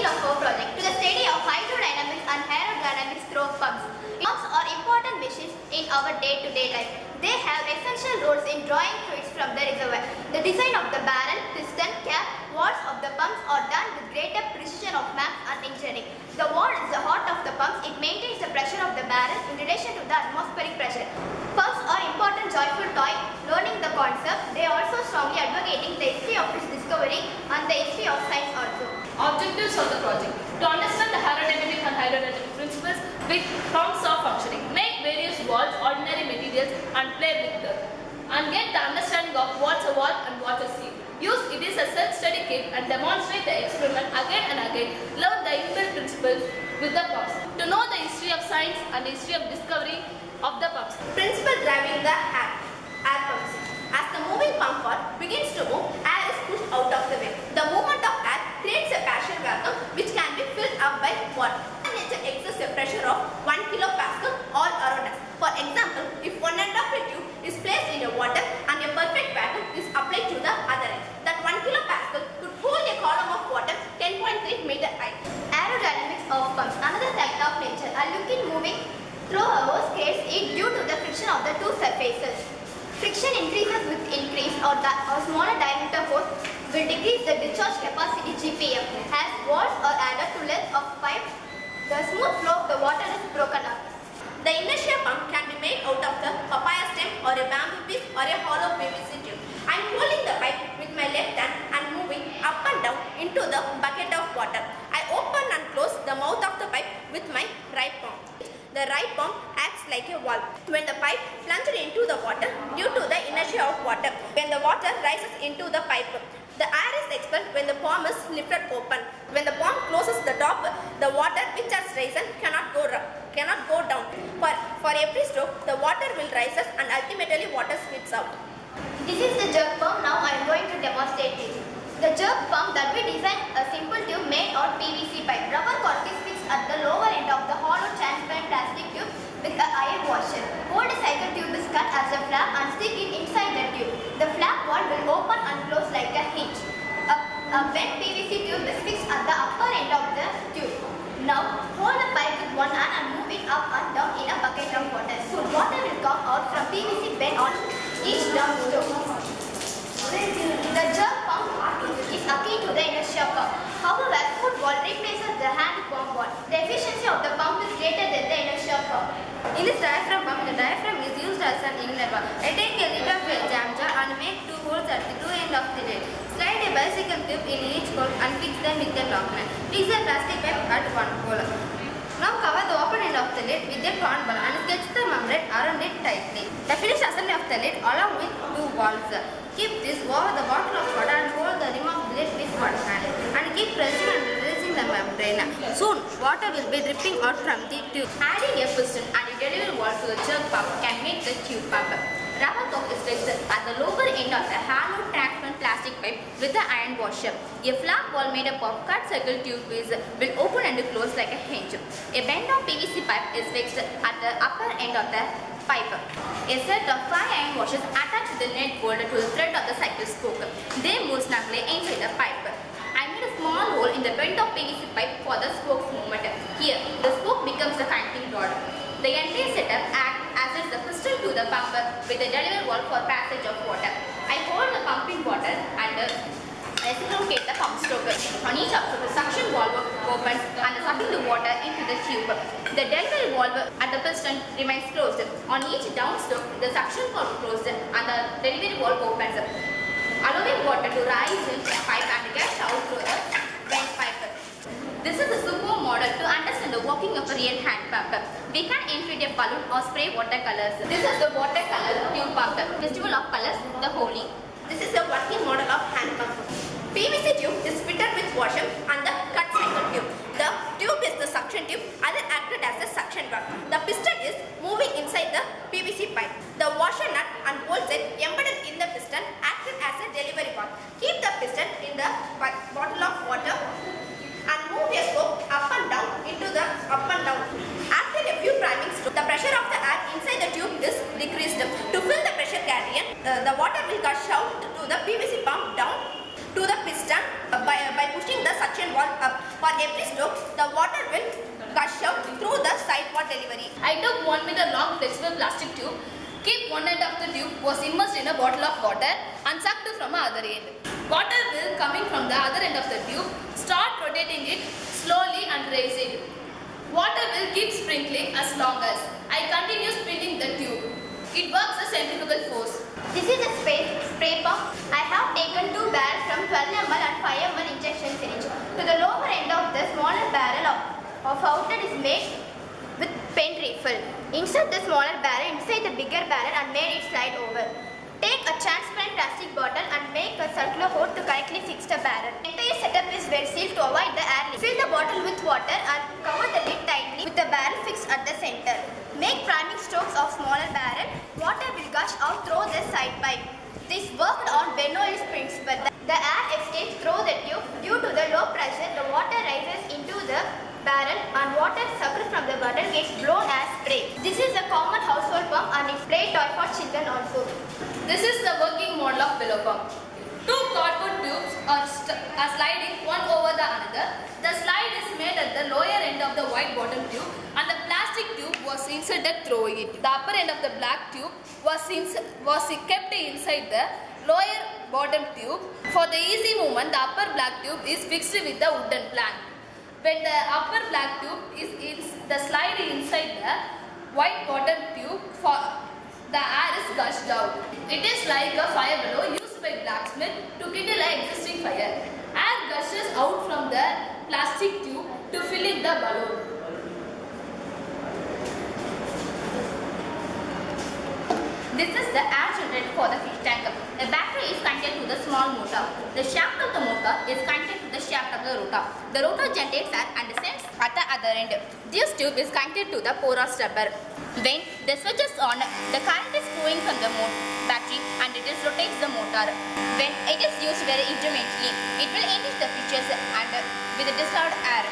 of our project to the study of hydrodynamics and aerodynamics through pumps. Pumps are important machines in our day-to-day life. They have essential roles in drawing fluids from the reservoir. The design of the barrel, piston, cap, valves of the pumps are done with greater precision of math and engineering. The valve is the heart of the pumps. It maintains the pressure of the barrel in relation to the atmospheric pressure. Pumps are important joyful toy. Learning the concept, they are also strongly advocating the history of its discovery and the history of science also. Objectives of the project: to understand the aerodynamic and hydrodynamic principles with pumps are functioning, make various valves, ordinary materials and play with them, and get the understanding of what's a valve and what's a seal. Use it as a self-study kit and demonstrate the experiment again and again. Learn the inbuilt principles with the pumps. To know the history of science and the history of discovery of the pumps. Principle driving the air pumps. As the moving pump valve begins to move, air is pushed out of the way. The movement of air creates a partial vacuum which can be filled up by water. Nature exerts a pressure of 1 kilopascal all around us. For example, if one end of a tube is placed in a water and a perfect vacuum is applied to the other end, that 1 kilopascal could hold a column of water 10.3 meter high. Aerodynamics of pumps. Another fact of nature. A liquid moving through a hose creates it due to the friction of the two surfaces. Friction increases with increase or smaller diameter hose will decrease the discharge capacity GPM. As valves are added to length of pipe, the smooth flow of the water is broken up. The inertia pump can be made out of the papaya stem or a bamboo piece or a hollow PVC tube. I am holding the pipe with my left hand and moving up and down into the bucket of water. I open and close the mouth of the pipe with my right palm. The right palm acts like a valve. When the pipe plunges into the water due to the inertia of water, when the water rises into the pipe, the air is expelled when the palm is lifted open. When the palm closes the top, the water which has risen cannot go down. For every stroke, the water will rise and ultimately water spits out. This is the jerk pump. Now I am going to demonstrate it. The jerk pump that we designed a simple tube made of PVC pipe. Rubber cork is fixed at the lower end of the hollow transparent plastic tube with an iron washer. Hold a cycle tube is cut as a flap and stick it inside the tube. The flap valve will open and close like a hinge. A bent PVC tube is fixed at the upper end of the tube. Now hold the pipe with one hand and move it up and down in a bucket of water. Soon water will come out from PVC bend on each down stroke. The jerk pump is akin to the inertia pump. However, foot valve replaces the hand pump valve. The efficiency of the pump is greater than the inertia pump. In this diaphragm pump, the diaphragm is used as an inlet valve. I take a lid of a jam jar and make two holes at the two ends of the lid. Slide a bicycle tube in each hole and fix them with a lock nut. Fix a plastic pipe at one hole. Now cover the open end of the lid with a cotton ball and sketch the membrane around it tightly. The finished assembly of the lid along with two valves. Keep this over the bottle of water and hold the rim of the lid with one hand and keep pressing and releasing the membrane. Soon water will be dripping out from the tube. Adding a piston and a delivery valve to the jerk pump can make the tube pump. Rubber cork is fixed at the lower end of the hollow transparent plastic pipe with the iron washer. A flap valve made up of cut circle tube will open and close like a hinge. A bend of PVC pipe is fixed at the upper end of the pipe. A set of 5 iron washers attached to the net bolt to the thread of the cycle spoke. They move snugly inside the pipe. I made a small hole in the bend of PVC pipe for the spoke's movement. Here, the spoke becomes the connecting rod. The entire setup acts as is the piston to the pump with a delivery valve for passage of water. I hold the pumping water and reciprocate the pump stroke. On each upstroke, the suction valve opens and sucking the water into the tube. The delivery valve at the piston remains closed. On each downstroke, the suction valve closed and the delivery valve opens, allowing water to rise into the pipe and get out through the vent pipe. This is a super model to understand the working of a real hand pump. We can inflate a balloon or spray watercolors. This is the watercolor tube pump. Festival of Colors, the Holi. This is a working model of hand pump. PVC tube is fitted with washer and the cut cycle tube. The tube is the suction tube and it acted as a suction valve. The piston is moving inside the PVC pipe. The washer nut and bolt set embedded in the piston acted as a delivery valve. Keep the piston in the bottle of water and move your spoke up and down into the up and down. After a few priming strokes, the pressure of the air inside the tube is decreased. To fill the pressure gradient, the water will gush out to the PVC pump down to the piston by pushing the suction valve up. For every stroke, the water will gush out through the sidewall delivery. I took 1 meter long flexible plastic tube, keep one end of the tube was immersed in a bottle of water and sucked from the other end. Water will coming from the other end of the tube, start rotating it slowly and raise it. Water will keep sprinkling as long as I continue spinning the tube. It works as centrifugal force. This is a spray pump. I have taken 2 barrels from 12 ml and 5 ml injection syringe. To the lower end of the smaller barrel of outlet is made with pen refill. Insert the smaller barrel inside the bigger barrel and make it slide over. Take a transparent plastic bottle and make a circular hole to correctly fix the barrel. The entire setup is well sealed to avoid the air leak. Fill the bottle with water and cover the lid tightly with the barrel fixed at the center. Make priming strokes of smaller barrel. Water will gush out through the side pipe. This worked on Bernoulli's principle. The air escapes through the tube. Due to the low pressure, the water rises into the barrel and water sucked from the bottle gets blown as spray. This is a common household pump and it's play toy for children also. This is the working model of bellow pump. 2 cardboard tubes are sliding one over the another. The slide is made at the lower end of the white bottom tube and the plastic tube was inserted through it. The upper end of the black tube was kept inside the lower bottom tube. For the easy movement, the upper black tube is fixed with the wooden plank. When the upper black tube is the slide inside the white bottom tube, the air is gushed out. It is like a fire bellow used by blacksmith to kindle an existing fire. Air gushes out from the plastic tube to fill in the balloon. This is the air generator for the fish tank. The battery is connected to the small motor. The shaft of the motor is connected to the shaft of the rotor. The rotor generates air and sends at the other end. This tube is connected to the porous rubber. When the switch is on, the current is flowing from the battery and it rotates the motor. When it is used very intermittently, it will engage the features and with the dissolved air.